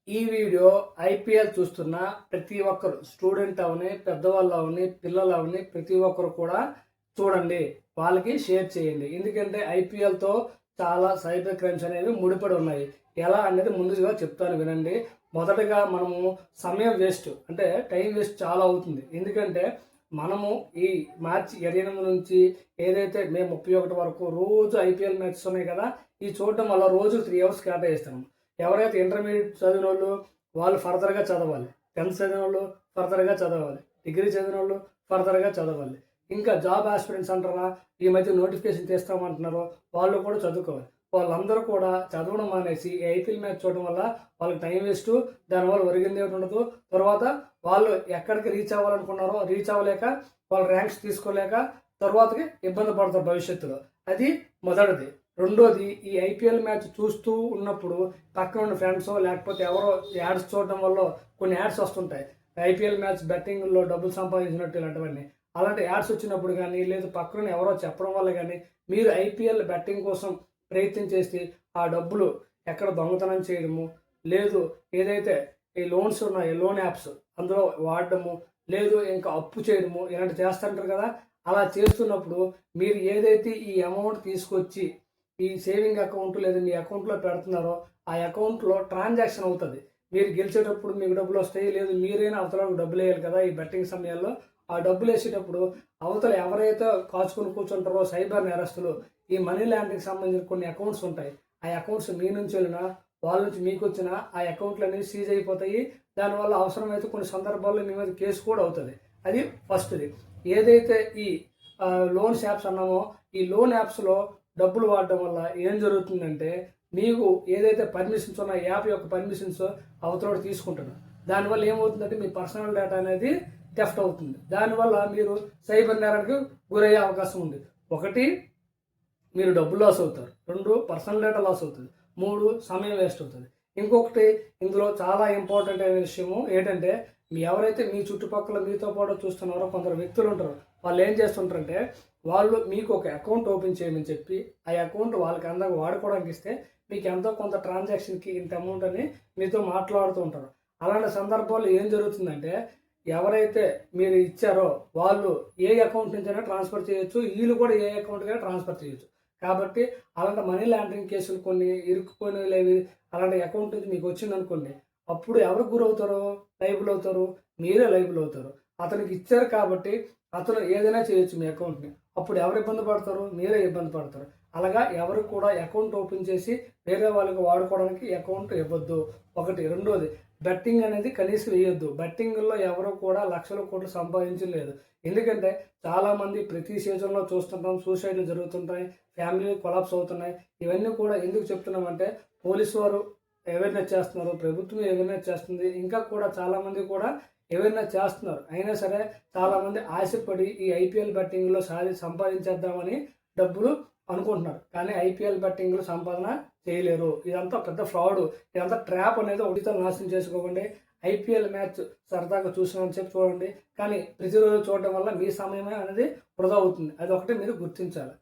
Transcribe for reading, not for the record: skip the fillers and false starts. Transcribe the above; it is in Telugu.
ఈ వీడియో ఐపీఎల్ చూస్తున్న ప్రతి ఒక్కరు స్టూడెంట్ అవని, పెద్దవాళ్ళు అవని, పిల్లలు అవని ప్రతి ఒక్కరు కూడా చూడండి. వాళ్ళకి షేర్ చేయండి. ఎందుకంటే ఐపీఎల్తో చాలా సైబర్ క్రైమ్స్ అనేవి ముడిపడి ఉన్నాయి. ఎలా అనేది ముందుగా చెప్తాను వినండి. మొదటగా మనము సమయం వేస్ట్ అంటే టైం వేస్ట్ చాలా అవుతుంది. ఎందుకంటే మనము ఈ మార్చి 28 నుంచి ఏదైతే మే 31 వరకు రోజు ఐపీఎల్ మ్యాచెస్ ఉన్నాయి కదా, ఈ చూడటం వల్ల రోజు 3 అవర్స్ కేటాయిస్తాము. ఎవరైతే ఇంటర్మీడియట్ చదివిన వాళ్ళు ఫర్దర్గా చదవాలి, 10th చదివిన వాళ్ళు ఫర్దర్గా చదవాలి, డిగ్రీ చదివిన వాళ్ళు ఫర్దర్గా చదవాలి. ఇంకా జాబ్ ఆస్పిరెంట్స్ అంటారా, ఈ మధ్య నోటిఫికేషన్ తీస్తామంటున్నారో వాళ్ళు కూడా చదువుకోవాలి. వాళ్ళందరూ కూడా చదవడం మానేసి ఐపీఎల్ మ్యాచ్ చూడడం వల్ల వాళ్ళకి టైం వేస్ట్, దానివల్ల ఒరిగింది ఏమిటి ఉండదు. తర్వాత వాళ్ళు ఎక్కడికి రీచ్ అవ్వాలనుకున్నారో రీచ్ అవ్వలేక, వాళ్ళ ర్యాంక్స్ తీసుకోలేక తర్వాతకి ఇబ్బంది పడతారు భవిష్యత్తులో. అది మొదటిది. రెండోది, ఈ ఐపీఎల్ మ్యాచ్ చూస్తూ ఉన్నప్పుడు పక్కన ఉన్న ఫ్రెండ్స్ లేకపోతే ఎవరో యాడ్స్ చూడడం వల్ల కొన్ని యాడ్స్ వస్తుంటాయి. ఐపీఎల్ మ్యాచ్ బెట్టింగ్లో డబ్బులు సంపాదించినట్టు ఇలాంటివన్నీ. అలాంటి యాడ్స్ వచ్చినప్పుడు కానీ, లేదు పక్కన ఎవరో చెప్పడం వల్ల కానీ మీరు ఐపీఎల్ బెట్టింగ్ కోసం ప్రయత్నం చేసి ఆ డబ్బులు ఎక్కడ దొంగతనం చేయడము, లేదు ఏదైతే ఈ లోన్స్ ఉన్నాయో లోన్ యాప్స్ అందులో వాడడము, లేదు ఇంకా అప్పు చేయడము, ఇలాంటి చేస్తుంటారు కదా. అలా చేస్తున్నప్పుడు మీరు ఏదైతే ఈ అమౌంట్ తీసుకొచ్చి ఈ సేవింగ్ అకౌంట్ లేదా మీ అకౌంట్లో పెడుతున్నారో ఆ అకౌంట్లో ట్రాన్సాక్షన్ అవుతుంది. మీరు గెలిచేటప్పుడు మీకు డబ్బులు వస్తాయి, లేదు మీరైనా అవతలకు డబ్బులు వేయాలి కదా. ఈ బెట్టింగ్ సమయాల్లో ఆ డబ్బులు వేసేటప్పుడు అవతల ఎవరైతే కాచుకొని కూర్చుంటారో సైబర్ నేరస్తులు, ఈ మనీ ల్యాండరింగ్కి సంబంధించిన కొన్ని అకౌంట్స్ ఉంటాయి. ఆ అకౌంట్స్ మీ నుంచి వెళ్ళినా వాళ్ళ నుంచి మీకు వచ్చినా ఆ అకౌంట్లు అనేవి సీజ్ అయిపోతాయి. దానివల్ల అవసరమైతే కొన్ని సందర్భాల్లో మీ మీద కేసు కూడా అవుతుంది. అది ఫస్ట్ది. ఏదైతే ఈ లోన్స్ యాప్స్ అన్నామో, ఈ లోన్ యాప్స్లో డబ్బులు వాడడం వల్ల ఏం జరుగుతుందంటే, మీకు ఏదైతే పర్మిషన్స్ ఉన్నాయో యాప్ యొక్క పర్మిషన్స్ అవతల తీసుకుంటాడు. దానివల్ల ఏమవుతుందంటే మీ పర్సనల్ డేటా అనేది థెఫ్ట్ అవుతుంది. దానివల్ల మీరు సైబర్ నేరానికి గురయ్యే అవకాశం ఉంది. ఒకటి, మీరు డబ్బు లాస్ అవుతారు. 2, పర్సనల్ డేటా లాస్ అవుతుంది. 3, సమయం వేస్ట్ అవుతుంది. ఇంకొకటి ఇందులో చాలా ఇంపార్టెంట్ అయిన విషయము ఏంటంటే, ఎవరైతే మీ చుట్టుపక్కల మీతో పాటు చూస్తున్నారో కొందరు వ్యక్తులు ఉంటారు. వాళ్ళు ఏం చేస్తుంటారంటే, వాళ్ళు మీకు ఒక అకౌంట్ ఓపెన్ చేయమని చెప్పి ఆ అకౌంట్ వాళ్ళకి అందరికి వాడుకోవడానికి ఇస్తే మీకు ఎంతో కొంత ట్రాన్సాక్షన్కి ఇంత అమౌంట్ అని మీతో మాట్లాడుతూ ఉంటారు. అలాంటి సందర్భాల్లో ఏం జరుగుతుందంటే, ఎవరైతే మీరు ఇచ్చారో వాళ్ళు ఏ అకౌంట్ నుంచైనా ట్రాన్స్ఫర్ చేయొచ్చు, వీళ్ళు కూడా ఏ అకౌంట్కైనా ట్రాన్స్ఫర్ చేయొచ్చు. కాబట్టి అలాంటి మనీ లాండరింగ్ కేసులు కొన్ని ఇరుక్కుపోయినవి అలాంటి అకౌంట్ నుంచి మీకు వచ్చిందనుకోండి, అప్పుడు ఎవరు గురవుతారో లైబుల్ అవుతారు, మీరే లైబుల్ అవుతారు. అతనికి ఇచ్చారు కాబట్టి అతను ఏదైనా చేయొచ్చు మీ అకౌంట్ని. అప్పుడు ఎవరు ఇబ్బంది పడతారు? మీరే ఇబ్బంది పడతారు. అలాగా ఎవరు కూడా అకౌంట్ ఓపెన్ చేసి వేరే వాళ్ళకి వాడుకోవడానికి అకౌంట్ ఇవ్వద్దు. ఒకటి. రెండోది, బెట్టింగ్ అనేది కనీసం వేయొద్దు. బెట్టింగ్లో ఎవరు కూడా లక్షల కోట్లు సంపాదించలేదు. ఎందుకంటే చాలామంది ప్రతి సీజన్లో చూస్తుంటాం, సూసైడ్లు జరుగుతుంటాయి, ఫ్యామిలీ కొలాప్స్ అవుతున్నాయి. ఇవన్నీ కూడా ఎందుకు చెప్తున్నామంటే, పోలీసు వారు అవేర్నెస్ చేస్తున్నారు, ప్రభుత్వం అవేర్నెస్ చేస్తుంది, ఇంకా కూడా చాలామంది కూడా అవేర్నెస్ చేస్తున్నారు. అయినా సరే చాలామంది ఆశపడి ఈ ఐపీఎల్ బెట్టింగ్లో సంపాదించేద్దామని డబ్బులు అనుకుంటున్నారు. కానీ ఐపీఎల్ బెట్టింగ్లో సంపాదన చేయలేరు. ఇదంతా పెద్ద ఫ్రాడ్, ఇదంతా ట్రాప్ అనేది ఒకటితో నాశనం చేసుకోకండి. ఐపీఎల్ మ్యాచ్ సరదాగా చూసినామని చెప్పి చూడండి, కానీ ప్రతిరోజు చూడడం వల్ల మీ సమయమే అనేది వృధా అవుతుంది. అది ఒకటి మీరు గుర్తించాలి.